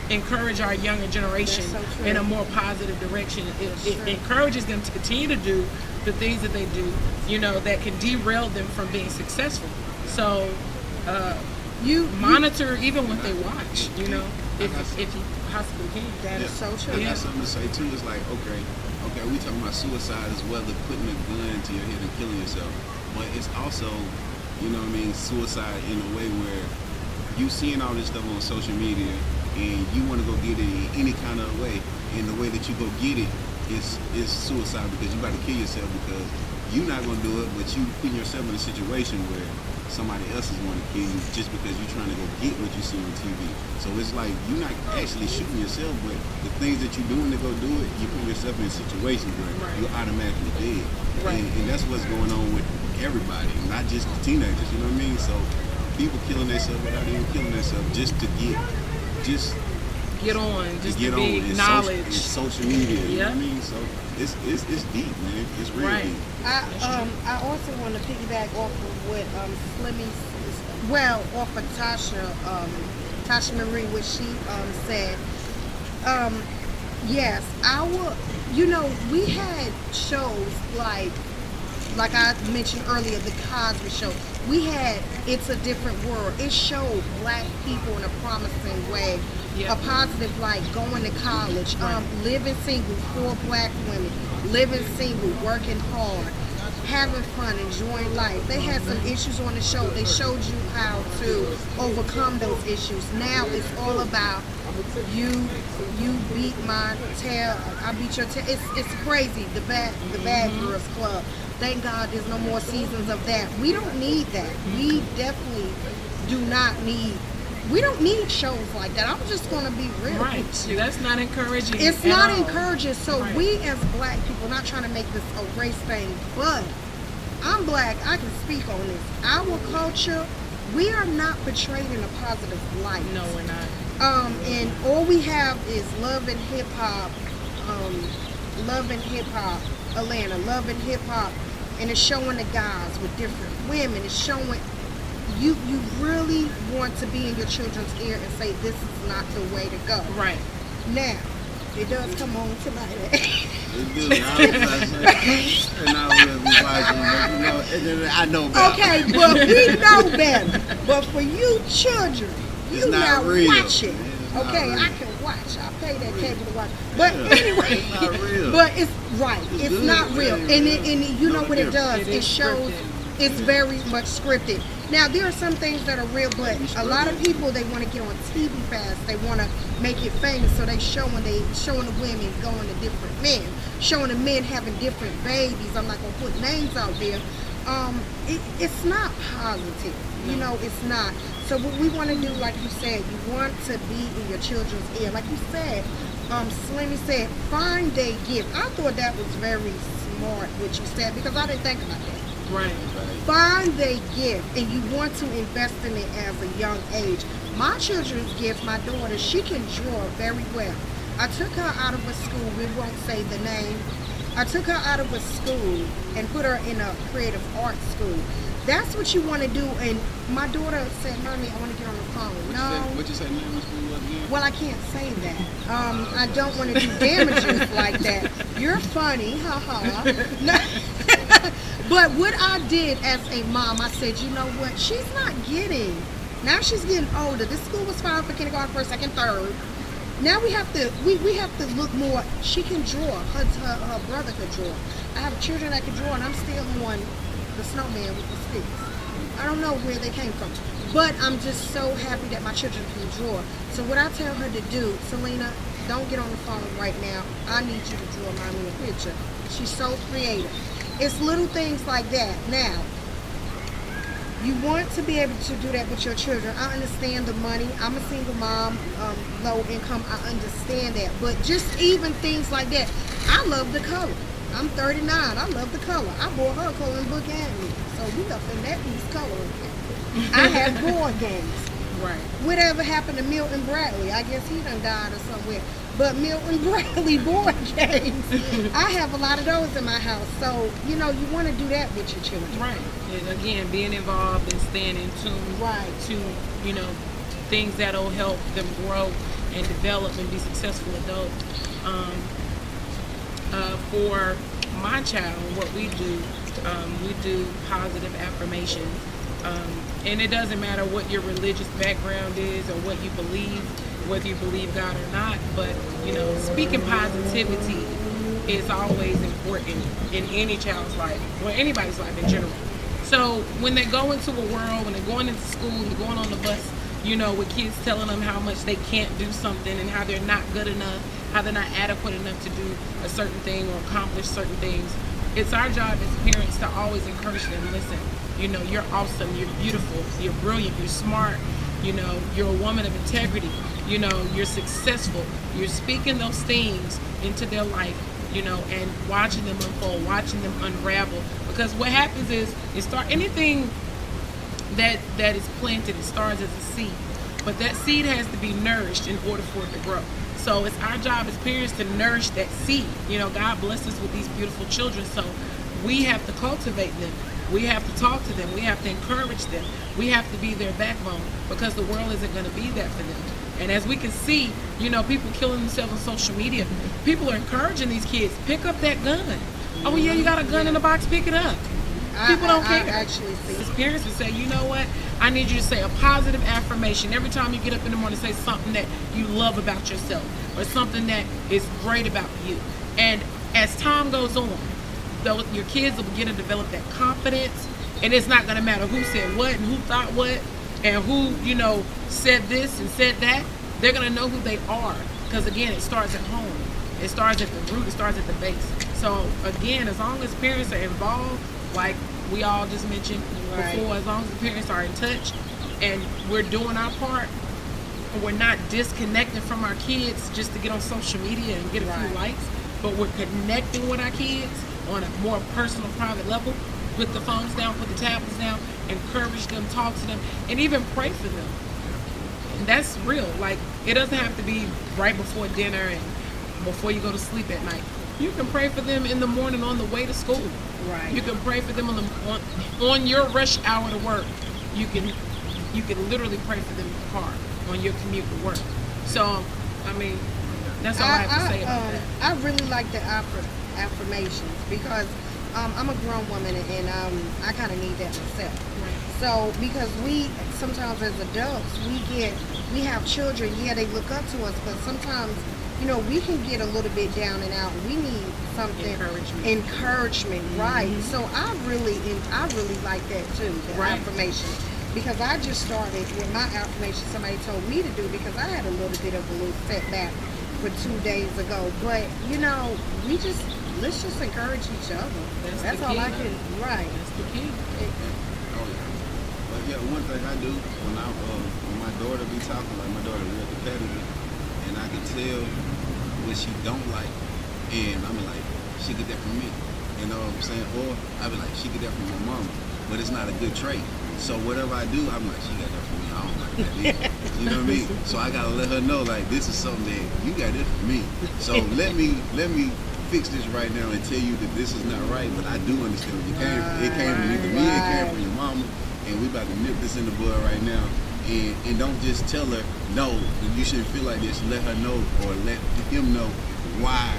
encourage our younger generation That's so true. in a more positive direction. It encourages them to continue to do the things that they do, that can derail them from being successful. So You monitor even what they watch, if you possibly can. That is so true. I got something to say too. It's like, okay, we talking about suicide as well as putting a gun to your head and killing yourself. But it's also, suicide in a way where you seeing all this stuff on social media and you want to go get it in any kind of way. And the way that you go get it is suicide because you about to kill yourself because you're not going to do it, but you putting yourself in a situation where somebody else is going to kill you just because you're trying to go get what you see on TV. So it's like you're not actually shooting yourself, but the things that you're doing to go do it, you put yourself in situations where you're automatically dead. Right. And that's what's going on with everybody, not just the teenagers, you know what I mean? So people killing themselves without even killing themselves just to get on, just get to be on acknowledged. in social media, you know Yeah. what I mean? So it's deep, man. It's real Right. deep. I also want to piggyback off of what off of Tasha Marie, what she said. Yes, we had shows like I mentioned earlier, the Cosby Show. We had It's a Different World. It showed black people in a promising way, Yeah. a positive light, going to college, living single, 4 black women, living single, working hard, having fun, enjoying life. They had some issues on the show. They showed you how to overcome those issues. Now it's all about you beat my tail, I beat your tail. It's crazy. The Bad Girls Club. Thank God there's no more seasons of that. We don't need that. We definitely do not need. We don't need shows like that. I'm just going to be real. Right. That's not encouraging. It's at not all. encouraging. So Right. we as black people, not trying to make this a race thing, but I'm black. I can speak on this. Our culture, we are not portrayed in a positive light. No, we're not. And all we have is love and hip hop, Love and Hip Hop Atlanta, Love and Hip Hop, and it's showing the guys with different women. It's showing you really want to be in your children's ear and say this is not the way to go. Right. Now, it does come on tonight. It do. I was about to say, and I will be watching, but you know, and then I know better. Okay, but we know better. But for you children, you It's not not real. watching. It's not Okay, real. I can watch. I pay that cable to watch. But Yeah, anyway, it's not real. but it's right. It's good. not real, It and ain't it, real. and you know No what it difference. does. It It is shows. scripted. It's very much scripted. Now there are some things that are real, but a lot of people they want to get on TV fast. They want to make it famous, so they showing the women going to different men, showing the men having different babies. I'm not gonna put names out there. It's not positive. You know, it's not. So what we want to do, like you said, you want to be in your children's ear. Like you said, Slimmy said, find their gift. I thought that was very smart what you said because I didn't think about that. Right. Find their gift, and you want to invest in it as a young age. My children's gift, my daughter, she can draw very well. I took her out of a school, we won't say the name. I took her out of a school and put her in a creative arts school. That's what you want to do. And my daughter said, Mommy, I want to get on the phone. No. What you say name of school was again? Well, I can't say that. I don't want to do damages like that. You're funny, haha. No. But what I did as a mom, I said, you know what? She's not getting. Now she's getting older. This school was fine for kindergarten, first, second, third. Now we have to look more. She can draw. Her brother could draw. I have children that can draw, and I'm still on the snowman with the sticks. I don't know where they came from, but I'm just so happy that my children can draw. So what I tell her to do, Selena, don't get on the phone right now. I need you to draw mommy a picture. She's so creative. It's little things like that. Now, you want to be able to do that with your children. I understand the money. I'm a single mom, low income. I understand that. But just even things like that, I love the color. I'm 39. I love the color. I bought her a coloring book and me. So we up in that piece coloring. I have board games. Right. Whatever happened to Milton Bradley? I guess he done died or somewhere. But Milton Bradley board games, I have a lot of those in my house. So, you know, you want to do that with your children. Right. And again, being involved and staying in tune Right. to, you know, things that'll help them grow and develop and be successful adults. For my child, what we do positive affirmations. And it doesn't matter what your religious background is or what you believe, whether you believe God or not, but, you know, speaking positivity is always important in any child's life, or anybody's life in general. So when they go into a world, when they're going into school, they're going on the bus, you know, with kids telling them how much they can't do something and how they're not good enough, how they're not adequate enough to do a certain thing or accomplish certain things. It's our job as parents to always encourage them, listen, you know, you're awesome, you're beautiful, you're brilliant, you're smart, you know, you're a woman of integrity, you know, you're successful. You're speaking those things into their life, you know, and watching them unfold, watching them unravel. Because what happens is, anything that is planted, it starts as a seed. But that seed has to be nourished in order for it to grow. So it's our job as parents to nourish that seed. You know, God blessed us with these beautiful children, so we have to cultivate them. We have to talk to them. We have to encourage them. We have to be their backbone, because the world isn't going to be that for them. And as we can see, you know, people killing themselves on social media. People are encouraging these kids, pick up that gun. Oh, yeah, you got a gun in the box, pick it up. People don't care. I actually see. As parents would say, you know what? I need you to say a positive affirmation every time you get up in the morning. Say something that you love about yourself, or something that is great about you. And as time goes on, your kids will begin to develop that confidence, and it's not going to matter who said what and who thought what and who, you know, said this and said that. They're going to know who they are, because again, it starts at home. It starts at the root. It starts at the base. So again, as long as parents are involved, like we all just mentioned before, as long as the parents are in touch and we're doing our part, and we're not disconnecting from our kids just to get on social media and get a few likes, but we're connecting with our kids on a more personal, private level. Put the phones down, put the tablets down, encourage them, talk to them, and even pray for them. And that's real. Like, it doesn't have to be right before dinner and before you go to sleep at night. You can pray for them in the morning on the way to school. Right. You can pray for them on your rush hour to work. You can literally pray for them in the car on your commute to work. So, I mean, that's all I have to say about that. I really like the affirmations because I'm a grown woman and I kind of need that myself. So because we sometimes as adults we have children, yeah, they look up to us, but sometimes we can get a little bit down and out. We need something encouragement, right? So I really like that too, the affirmation. Because I just started with my affirmation somebody told me to do because I had a little bit of a little setback for 2 days ago. But let's just encourage each other. That's all I can. Right. That's the key. Oh yeah. But yeah, one thing I do when my daughter be talking, like my daughter real competitive, and I can tell what she don't like, and I'm like, she get that from me. You know what I'm saying? Or I be like, she get that from my mama, but it's not a good trait. So whatever I do, I'm like, she got that from me. I don't like that either. You know what I mean? So I gotta let her know, like, this is something that you got this from me. So let me fix this right now and tell you that this is not right. But I do understand where you came from. It came from either me, it came from your mama, and we about to nip this in the bud right now. And don't just tell her no, you shouldn't feel like this. Let her know or let him know why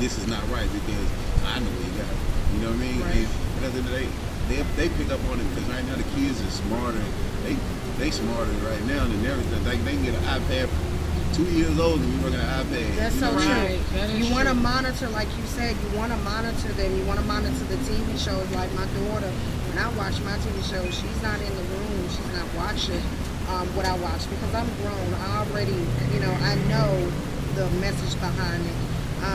this is not right, because I know what you got. You know what I mean? Right. And at the end of the day, they pick up on it because right now the kids are smarter. They smarter right now than everything. They can get an iPad for 2 years old and you're working an iPad. That's you so know? true. Right. That is You want to true. monitor, like you said, you want to monitor them. You want to monitor the TV shows. Like my daughter, when I watch my TV shows, she's not in the room. She's not watching what I watch because I'm grown. I already, I know the message behind it.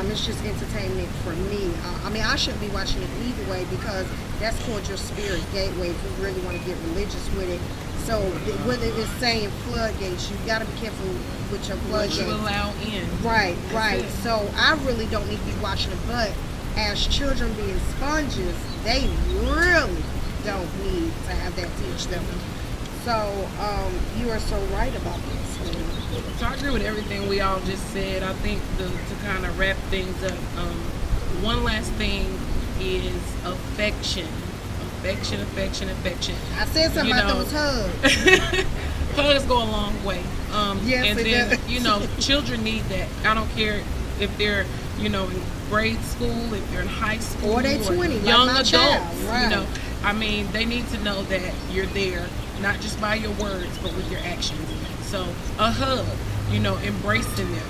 It's just entertainment for me. I shouldn't be watching it either way because that's called your spirit gateway if you really want to get religious with it. So whether it's saying floodgates, you got to be careful with your What floodgates. you allow in. Right, right. it. So I really don't need to be watching it, but as children being sponges, they really don't need to have that teach them. So you are so right about this. So I agree with everything we all just said. I think to kind of wrap things up, one last thing is affection. Affection. I said something about those hugs. Hugs go a long way. Yes, and it then, does. children need that. I don't care if they're, in grade school, if they're in high school, Or they 20, like young my adults. child, right. They need to know that you're there, not just by your words, but with your actions. So a hug, embracing them,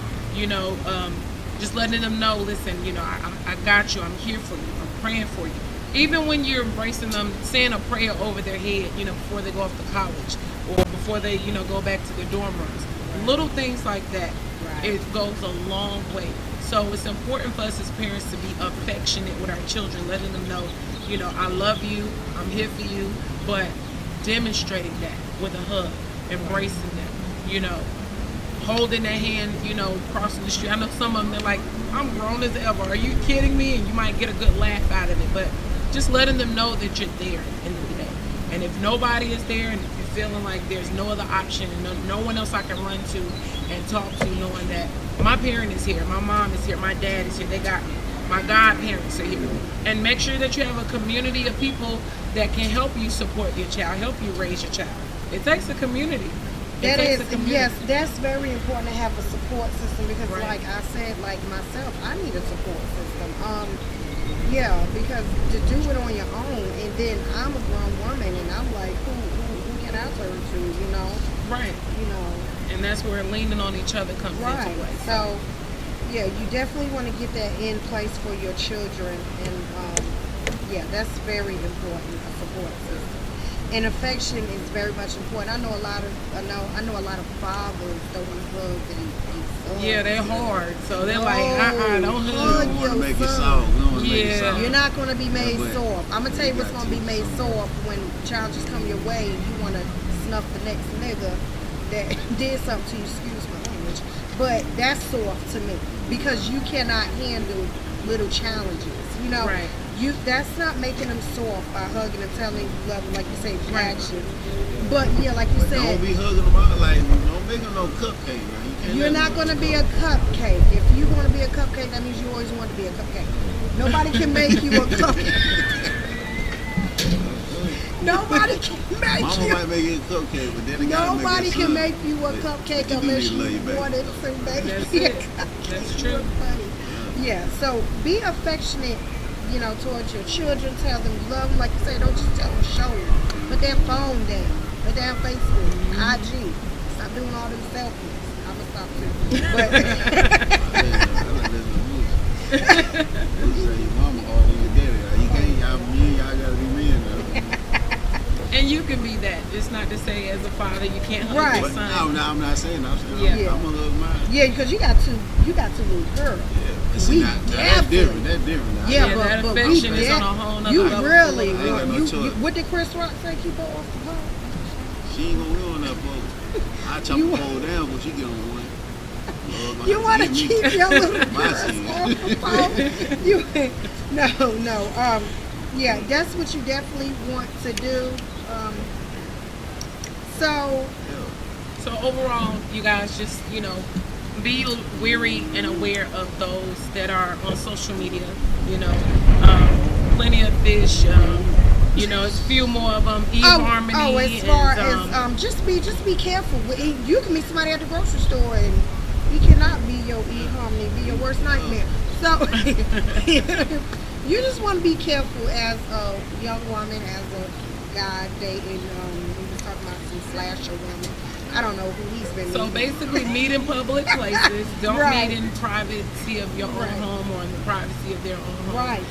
just letting them know, listen, I got you, I'm here for you, I'm praying for you. Even when you're embracing them, saying a prayer over their head, before they go off to college or before they, go back to their dorm rooms. Little things like that, Right. it goes a long way. So it's important for us as parents to be affectionate with our children, letting them know, I love you, I'm here for you, but demonstrating that with a hug, embracing them, holding their hand, crossing the street. I know some of them, they're like, I'm grown as ever. Are you kidding me? And you might get a good laugh out of it, but just letting them know that you're there at the end of the day. And if nobody is there and if you're feeling like there's no other option and no one else I can run to and talk to, knowing that my parent is here, my mom is here, my dad is here, they got me. My godparents are here. And make sure that you have a community of people that can help you support your child, help you raise your child. It takes a community. That is, yes, that's very important to have a support system because, Right. like I said, like myself, I need a support system. Yeah, because to do it on your own, and then I'm a grown woman, and I'm like, who can I turn to? Right. And that's where leaning on each other comes Right. into play. So, yeah, you definitely want to get that in place for your children, and yeah, that's very important. A support system. And affection is very much important. I know a lot of fathers don't hug their sons. Yeah, they're hard. So they're No, like, don't hug hug. We don't want to make it son. soft. We don't want to make it Yeah. soft. You're not going to be made but soft. I'm going to tell you what's got going to be to. made soft when child just come your way and you want to snuff the next nigga that did something to you, excuse my language. But that's soft to me because you cannot handle little challenges. Right. That's not making them soft by hugging and telling them you love them, like you say, Right. action. But yeah, like you But said, don't be hugging them out like, don't make them no cupcake, man. You can't you're let not them going to go. be a cupcake. If you're going to be a cupcake, cupcake, that means you always want to be a cupcake. Nobody can make you a cupcake. Nobody can make Mama you. might make you a cupcake, but then they gotta Nobody make it can make you a cupcake you do unless need to love you your baby. wanted to make That's you a it. cupcake. That's true. Funny. Yeah, so be affectionate, towards your children. Tell them you love them. Like you say, don't just tell them, show them. Put that phone down. Put down Facebook, IG. Stop doing all them selfies. I'm going to stop too. But, I like listening to music. You say your mama all in your daddy. You can't, y'all gotta be men though. And you can be that. It's not to say as a father you can't hug Right. your But son. no, I'm not saying. I'm saying Yeah. I'm gonna love mine. yeah, because you got two little girls. Yeah. And see, We now, that's definitely- different. That's different. Now. Yeah, Yeah, but, that but we affection is def- on a whole nother You level. really, I ain't got no choice. what did Chris Rock say? Keep her off the phone. She ain't gonna live on that boat. I chop You- the pole down, but she get on one. Lord, You want to hit me. keep your little My girls sin. off the phone? No. Yeah, that's what you definitely want to do. So, Yeah. So overall, you guys just, be weary and aware of those that are on social media. Plenty of fish. It's a few more of them. eHarmony. as far and, as just be careful. You can meet somebody at the grocery store and he cannot be your eHarmony, be your worst nightmare. So you just want to be careful as a young woman, as a guy dating. We was talking about some slasher woman. I don't know who he's been. So meeting. basically, meet in public places. Don't Right. meet in privacy of your own Right. home or in the privacy of their own home. Right.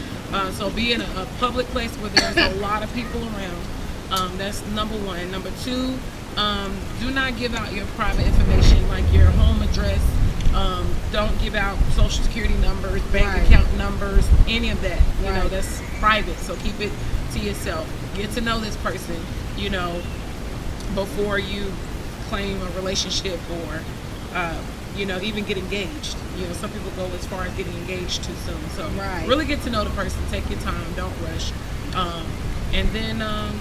So be in a public place where there's a lot of people around. That's number one. Number two, do not give out your private information like your home address. Don't give out social security numbers, bank Right. account numbers, any of that. Right. That's private. So keep it to yourself. Get to know this person, before you claim a relationship or even get engaged. Some people go as far as getting engaged too soon. So Right. really get to know the person. Take your time. Don't rush. And then a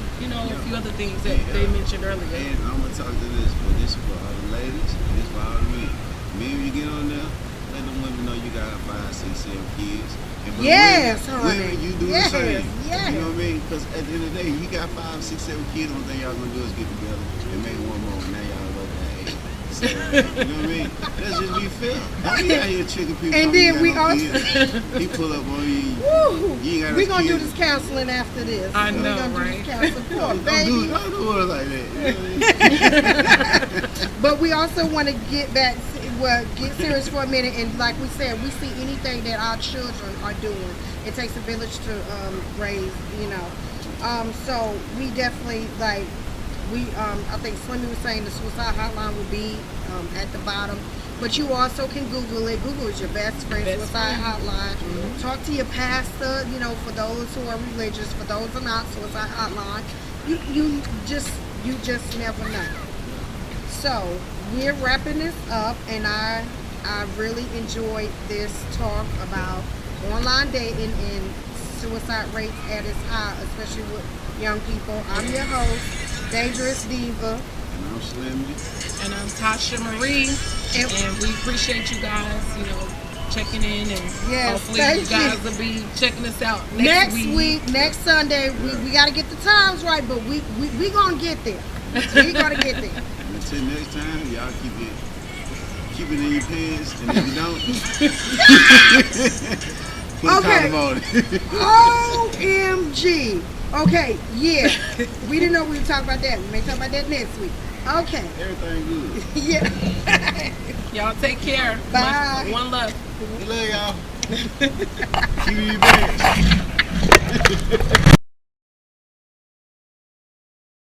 few other things that they mentioned earlier. And I'm gonna talk to this, but this is for all the ladies, and this for all the men. Men, when you get on there, let the women know you got 5, 6, 7 kids. And for the Yes, women, honey. women, you do Yes, the same. yes. You know what I mean? Because at the end of the day, you got 5, 6, 7 kids. Only thing y'all gonna do is get together and make one more. Now y'all over at 8. So, you know what I mean? Let's just be fair. Don't be out here tricking people. And talking you then got we no also- kids. He pull up on you. Woo! You ain't got We're no gonna do kids. this counseling after this. I know, We're gonna do right? this counseling. Poor Don't baby. do it like that. You know what I mean? But we also want to get serious for a minute. And like we said, we see anything that our children are doing. It takes a village to raise, So we definitely I think Slimmy was saying the suicide hotline will be at the bottom. But you also can Google it. Google is your best friend suicide hotline. Talk to your pastor, for those who are religious, for those who are not, suicide hotline. You just never know. So we're wrapping this up, and I really enjoyed this talk about online dating and suicide rates at its high, especially with young people. I'm your host, Dangerous Diva. And I'm Slimmy. And I'm Tasha Marie. And we appreciate you guys, checking in, and Yes, hopefully thank you guys you. will be checking us out Next week, next Sunday, we got to get the times right, but we gonna get there. We gonna get there. And until next time, y'all keep it in your pants, and if you don't, put a condom on it. OMG. Okay, yeah. We didn't know we were talking about that. We may talk about that next week. Okay. Everything good. Yeah. Y'all take care. Bye. One love. Love y'all. Keep it in your pants.